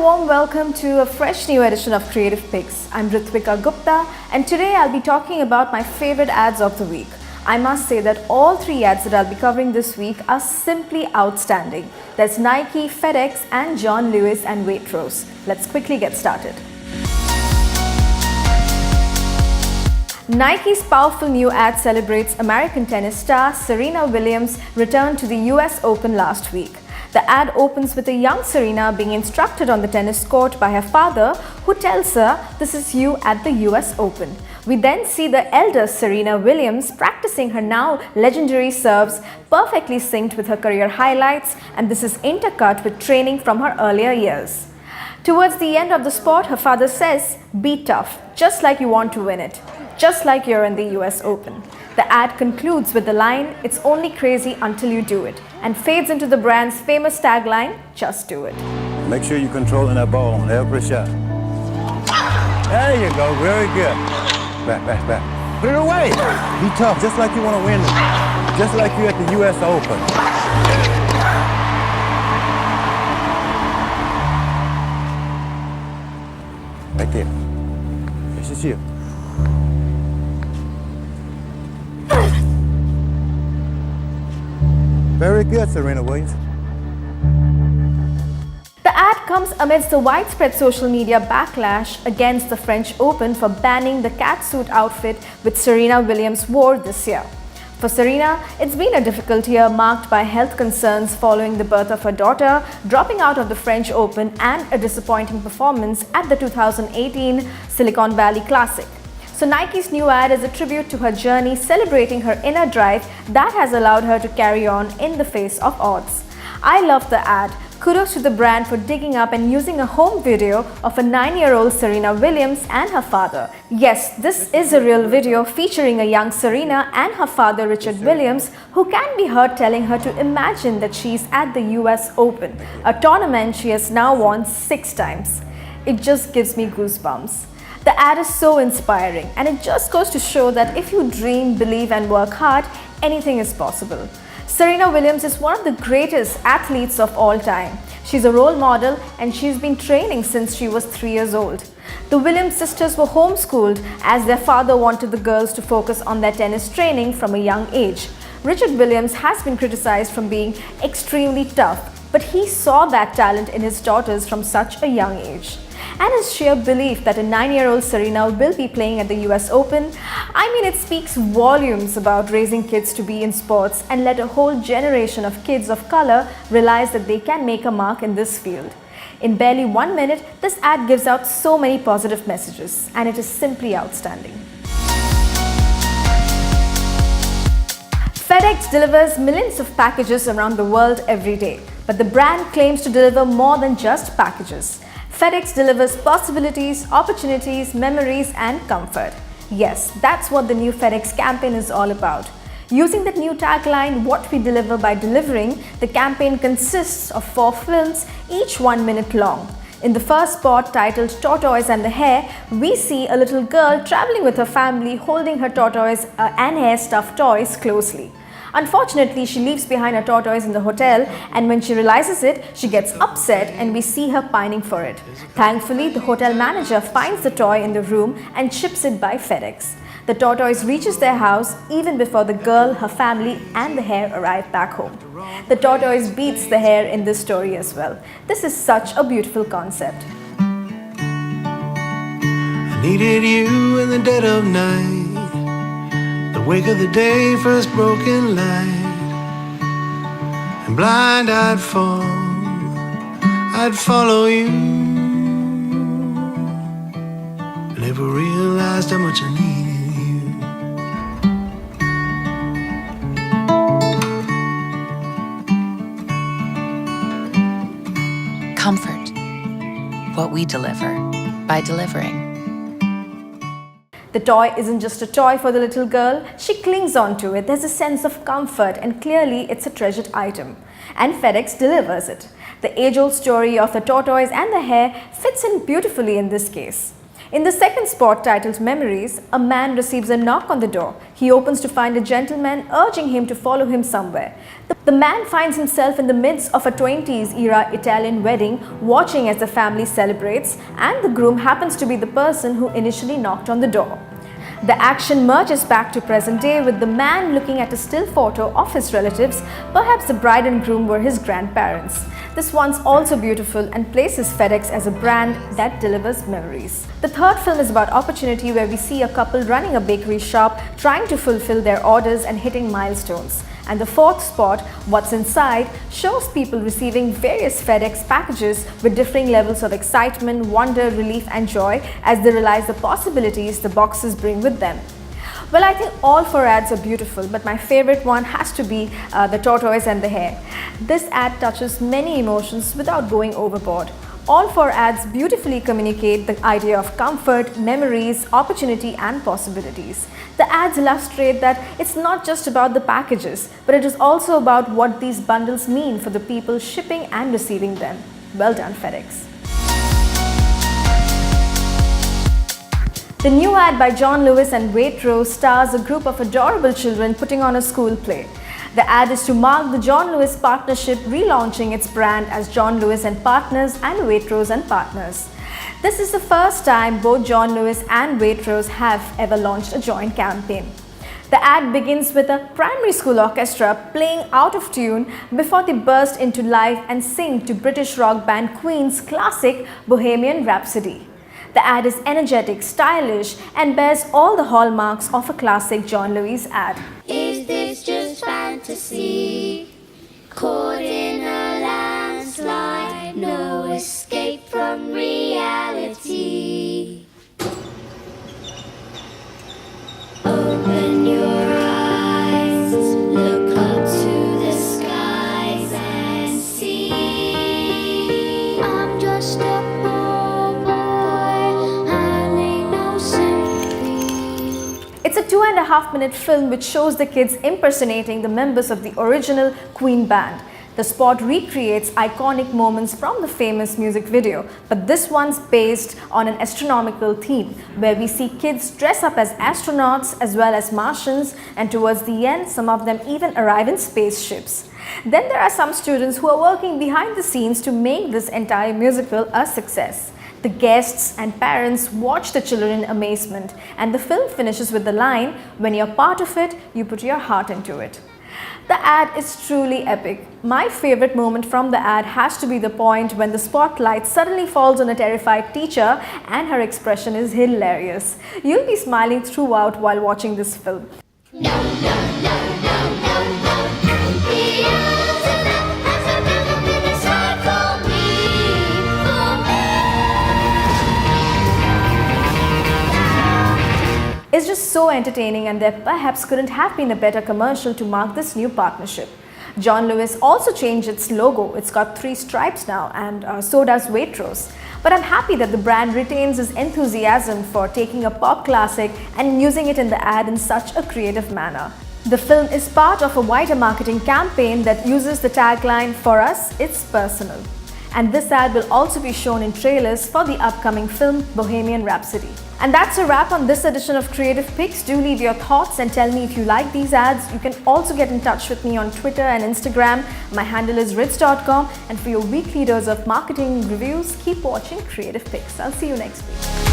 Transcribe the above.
warm welcome to a fresh new edition of Creative Picks. I'm Ritvika Gupta and today I'll be talking about my favorite ads of the week. I must say that all three ads that I'll be covering this week are simply outstanding. There's Nike, FedEx and John Lewis and Waitrose. Let's quickly get started. Nike's powerful new ad celebrates American tennis star Serena Williams' return to the US Open last week. The ad opens with a young Serena being instructed on the tennis court by her father, who tells her, "This is you at the US Open." We then see the elder Serena Williams practicing her now legendary serves, perfectly synced with her career highlights, and this is intercut with training from her earlier years. Towards the end of the sport, her father says, "Be tough, just like you want to win it, just like you're in the US Open." The ad concludes with the line, "It's only crazy until you do it," and fades into the brand's famous tagline, "Just do it." Make sure you're controlling that ball on every shot. There you go, very good. Back. Put it away. Be tough, just like you want to win it. Just like you at the US Open. Right there. This is you. Very good, Serena Williams. The ad comes amidst the widespread social media backlash against the French Open for banning the catsuit outfit which Serena Williams wore this year. For Serena, it's been a difficult year marked by health concerns following the birth of her daughter, dropping out of the French Open, and a disappointing performance at the 2018 Silicon Valley Classic. So Nike's new ad is a tribute to her journey, celebrating her inner drive that has allowed her to carry on in the face of odds. I love the ad. Kudos to the brand for digging up and using a home video of a 9-year-old Serena Williams and her father. Yes, this is a real video featuring a young Serena and her father Richard Williams, who can be heard telling her to imagine that she's at the US Open, a tournament she has now won 6 times. It just gives me goosebumps. The ad is so inspiring, and it just goes to show that if you dream, believe and work hard, anything is possible. Serena Williams is one of the greatest athletes of all time. She's a role model and she's been training since she was 3 years old. The Williams sisters were homeschooled as their father wanted the girls to focus on their tennis training from a young age. Richard Williams has been criticized for being extremely tough, but he saw that talent in his daughters from such a young age. And his sheer belief that a 9-year-old Serena will be playing at the US Open, it speaks volumes about raising kids to be in sports and let a whole generation of kids of color realize that they can make a mark in this field. In barely 1 minute, this ad gives out so many positive messages, and it is simply outstanding. FedEx delivers millions of packages around the world every day, but the brand claims to deliver more than just packages. FedEx delivers possibilities, opportunities, memories and comfort. Yes, that's what the new FedEx campaign is all about. Using that new tagline, "What we deliver by delivering," the campaign consists of 4 films, each 1 minute long. In the first spot, titled "Tortoise and the Hare," we see a little girl traveling with her family holding her tortoise and hare stuffed toys closely. Unfortunately, she leaves behind her tortoise in the hotel, and when she realizes it, she gets upset and we see her pining for it. Thankfully, the hotel manager finds the toy in the room and ships it by FedEx. The tortoise reaches their house even before the girl, her family and the hare arrive back home. The tortoise beats the hare in this story as well. This is such a beautiful concept. I needed you in the dead of night, wake of the day, first broken light, and blind I'd fall, I'd follow you. I never realized how much I needed you. Comfort, what we deliver by delivering. The toy isn't just a toy for the little girl, she clings onto it. There's a sense of comfort and clearly it's a treasured item. And FedEx delivers it. The age-old story of the tortoise and the hare fits in beautifully in this case. In the second spot titled Memories, a man receives a knock on the door. He opens to find a gentleman urging him to follow him somewhere. The man finds himself in the midst of a 20s era Italian wedding, watching as the family celebrates, and the groom happens to be the person who initially knocked on the door. The action merges back to present day with the man looking at a still photo of his relatives. Perhaps the bride and groom were his grandparents. This one's also beautiful and places FedEx as a brand that delivers memories. The third film is about opportunity, where we see a couple running a bakery shop, trying to fulfill their orders and hitting milestones. And the fourth spot, What's Inside, shows people receiving various FedEx packages with differing levels of excitement, wonder, relief and joy as they realize the possibilities the boxes bring with them. Well, I think all four ads are beautiful, but my favorite one has to be the tortoise and the hare. This ad touches many emotions without going overboard. All four ads beautifully communicate the idea of comfort, memories, opportunity and possibilities. The ads illustrate that it's not just about the packages, but it is also about what these bundles mean for the people shipping and receiving them. Well done, FedEx. The new ad by John Lewis and Waitrose stars a group of adorable children putting on a school play. The ad is to mark the John Lewis partnership relaunching its brand as John Lewis and Partners and Waitrose and Partners. This is the first time both John Lewis and Waitrose have ever launched a joint campaign. The ad begins with a primary school orchestra playing out of tune before they burst into life and sing to British rock band Queen's classic Bohemian Rhapsody. The ad is energetic, stylish and bears all the hallmarks of a classic John Lewis ad. Is this just fantasy? Caught in a landslide, no escape from reality. Open your eyes, look up to the skies and see. I'm just a poor boy, I need no sympathy. It's a 2.5-minute film which shows the kids impersonating the members of the original Queen band. The spot recreates iconic moments from the famous music video, but this one's based on an astronomical theme, where we see kids dress up as astronauts as well as Martians, and towards the end, some of them even arrive in spaceships. Then there are some students who are working behind the scenes to make this entire musical a success. The guests and parents watch the children in amazement, and the film finishes with the line, "When you're part of it, you put your heart into it." The ad is truly epic. My favorite moment from the ad has to be the point when the spotlight suddenly falls on a terrified teacher and her expression is hilarious. You'll be smiling throughout while watching this film. No, no, no, no, no, no. Beelzebub has a venom in his heart for me, for me. It's just so entertaining, and there perhaps couldn't have been a better commercial to mark this new partnership. John Lewis also changed its logo. It's got 3 stripes now, and so does Waitrose. But I'm happy that the brand retains its enthusiasm for taking a pop classic and using it in the ad in such a creative manner. The film is part of a wider marketing campaign that uses the tagline, "For us, it's personal." And this ad will also be shown in trailers for the upcoming film Bohemian Rhapsody. And that's a wrap on this edition of Creative Picks. Do leave your thoughts and tell me if you like these ads. You can also get in touch with me on Twitter and Instagram. My handle is ritz.com. And for your weekly dose of marketing reviews, keep watching Creative Picks. I'll see you next week.